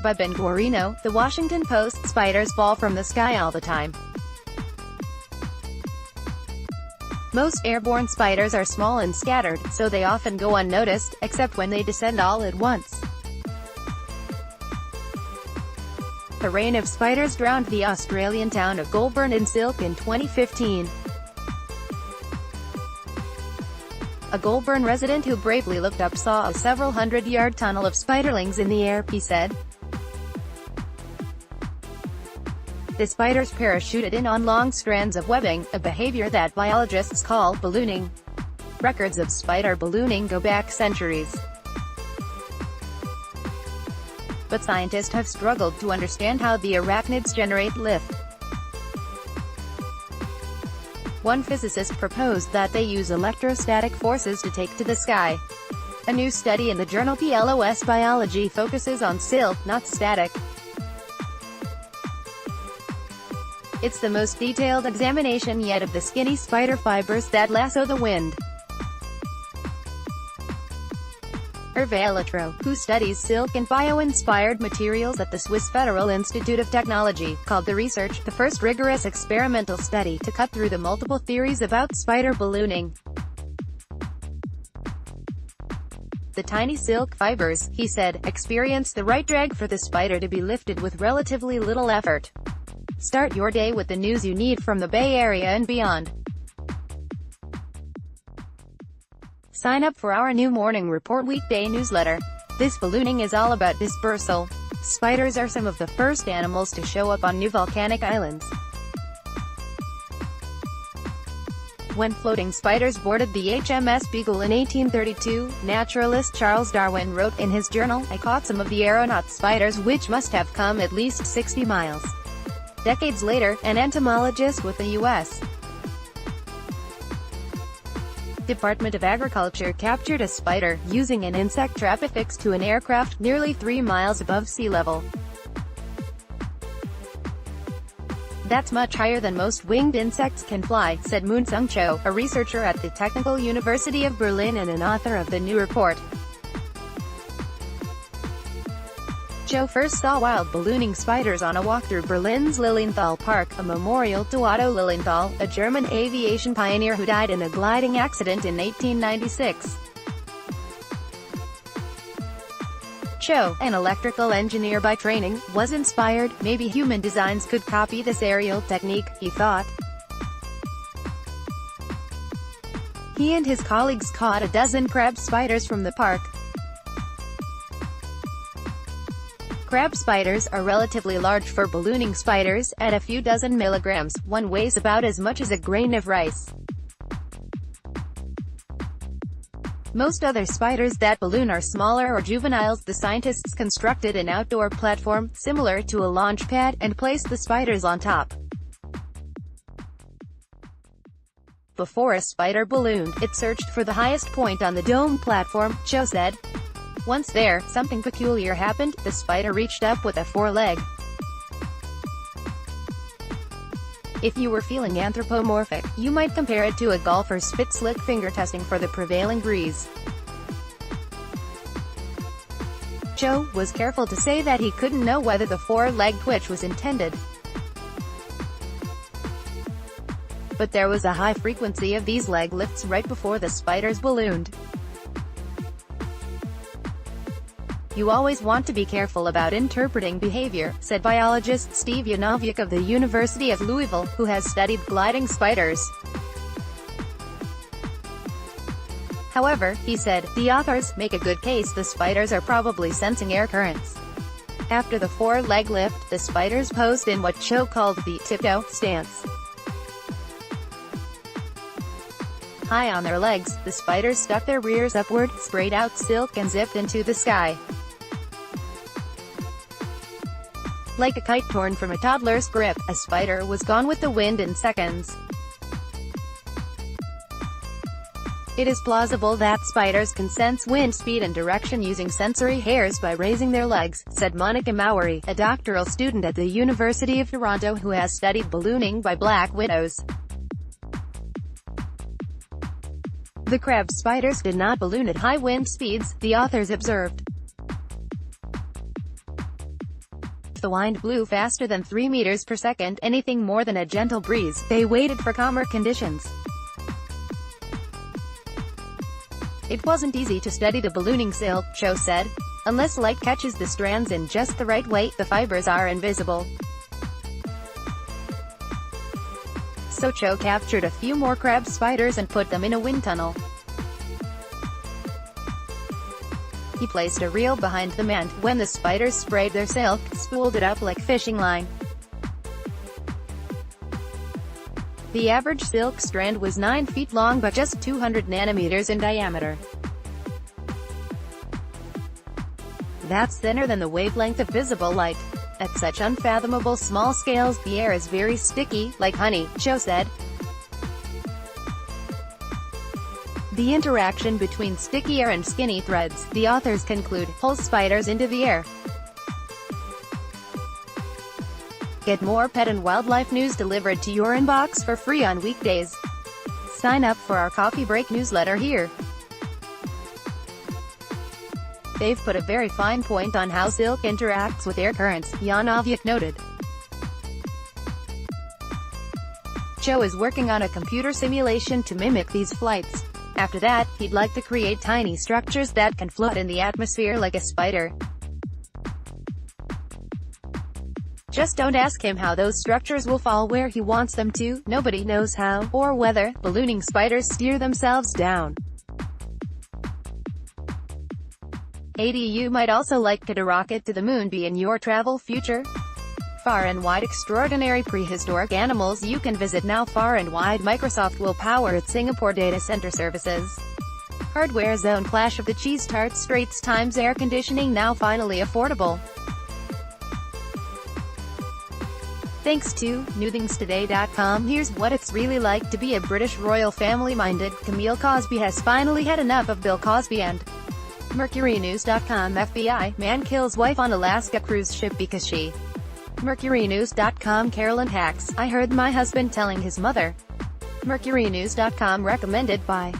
by Ben Guarino, The Washington Post. Spiders fall from the sky all the time. Most airborne spiders are small and scattered, so they often go unnoticed, except when they descend all at once. A rain of spiders drowned the Australian town of Goulburn in Silk in 2015. A Goulburn resident who bravely looked up saw a several hundred-yard tunnel of spiderlings in the air, he said. The spiders parachuted in on long strands of webbing, a behavior that biologists call ballooning. Records of spider ballooning go back centuries. But scientists have struggled to understand how the arachnids generate lift. One physicist proposed that they use electrostatic forces to take to the sky. A new study in the journal PLOS Biology focuses on silk, not static. It's the most detailed examination yet of the skinny spider fibers that lasso the wind. Hervé Latreau, who studies silk and bio-inspired materials at the Swiss Federal Institute of Technology, called the research the first rigorous experimental study to cut through the multiple theories about spider ballooning. The tiny silk fibers, he said, experience the right drag for the spider to be lifted with relatively little effort. Start your day with the news you need from the Bay Area and beyond. Sign up for our new Morning Report weekday newsletter. This ballooning is all about dispersal. Spiders are some of the first animals to show up on new volcanic islands. When floating spiders boarded the HMS Beagle in 1832, naturalist Charles Darwin wrote in his journal, "I caught some of the aeronaut spiders which must have come at least 60 miles. Decades later, an entomologist with the U.S. Department of Agriculture captured a spider, using an insect trap affixed to an aircraft, nearly 3 miles above sea level. That's much higher than most winged insects can fly, said Moonsung Cho, a researcher at the Technical University of Berlin and an author of the new report. Cho first saw wild ballooning spiders on a walk through Berlin's Lilienthal Park, a memorial to Otto Lilienthal, a German aviation pioneer who died in a gliding accident in 1896. Cho, an electrical engineer by training, was inspired. Maybe human designs could copy this aerial technique, he thought. He and his colleagues caught a dozen crab spiders from the park. Crab spiders are relatively large for ballooning spiders. At a few dozen milligrams, one weighs about as much as a grain of rice. Most other spiders that balloon are smaller or juveniles. The scientists constructed an outdoor platform, similar to a launch pad, and placed the spiders on top. Before a spider ballooned, it searched for the highest point on the dome platform, Cho said. Once there, something peculiar happened. The spider reached up with a foreleg. If you were feeling anthropomorphic, you might compare it to a golfer's spit-slick finger testing for the prevailing breeze. Cho was careful to say that he couldn't know whether the four-leg twitch was intended. But there was a high frequency of these leg lifts right before the spiders ballooned. You always want to be careful about interpreting behavior, said biologist Steve Yanovic of the University of Louisville, who has studied gliding spiders. However, he said, the authors make a good case the spiders are probably sensing air currents. After the four-leg lift, the spiders posed in what Cho called the tiptoe stance. High on their legs, the spiders stuck their rears upward, sprayed out silk and zipped into the sky. Like a kite torn from a toddler's grip, a spider was gone with the wind in seconds. It is plausible that spiders can sense wind speed and direction using sensory hairs by raising their legs, said Monica Mowry, a doctoral student at the University of Toronto who has studied ballooning by black widows. The crab spiders did not balloon at high wind speeds, the authors observed. The wind blew faster than 3 meters per second, anything more than a gentle breeze. They waited for calmer conditions. It wasn't easy to study the ballooning silk, Cho said. Unless light catches the strands in just the right way, the fibers are invisible. So Cho captured a few more crab spiders and put them in a wind tunnel. He placed a reel behind them and, when the spiders sprayed their silk, spooled it up like fishing line. The average silk strand was 9 feet long but just 200 nanometers in diameter. That's thinner than the wavelength of visible light. At such unfathomable small scales, the air is very sticky, like honey, Cho said. The interaction between sticky air and skinny threads, the authors conclude, pulls spiders into the air. Get more pet and wildlife news delivered to your inbox for free on weekdays. Sign up for our Coffee Break newsletter here. They've put a very fine point on how silk interacts with air currents, Jan Oviak noted. Cho is working on a computer simulation to mimic these flights. After that, he'd like to create tiny structures that can float in the atmosphere like a spider. Just don't ask him how those structures will fall where he wants them to. Nobody knows how, or whether, ballooning spiders steer themselves down. You might also like to rocket to the moon be in your travel future. Far and wide extraordinary prehistoric animals you can visit now. Far and wide Microsoft will power its Singapore data center services. Hardware zone clash of the cheese tarts Straits Times air conditioning now finally affordable. Thanks to newthingstoday.com. Here's what it's really like to be a British royal family-minded. Camille Cosby has finally had enough of Bill Cosby. And MercuryNews.com. FBI man kills wife on Alaska cruise ship because she. MercuryNews.com. Carolyn hacks. I heard my husband telling his mother. MercuryNews.com. Recommended by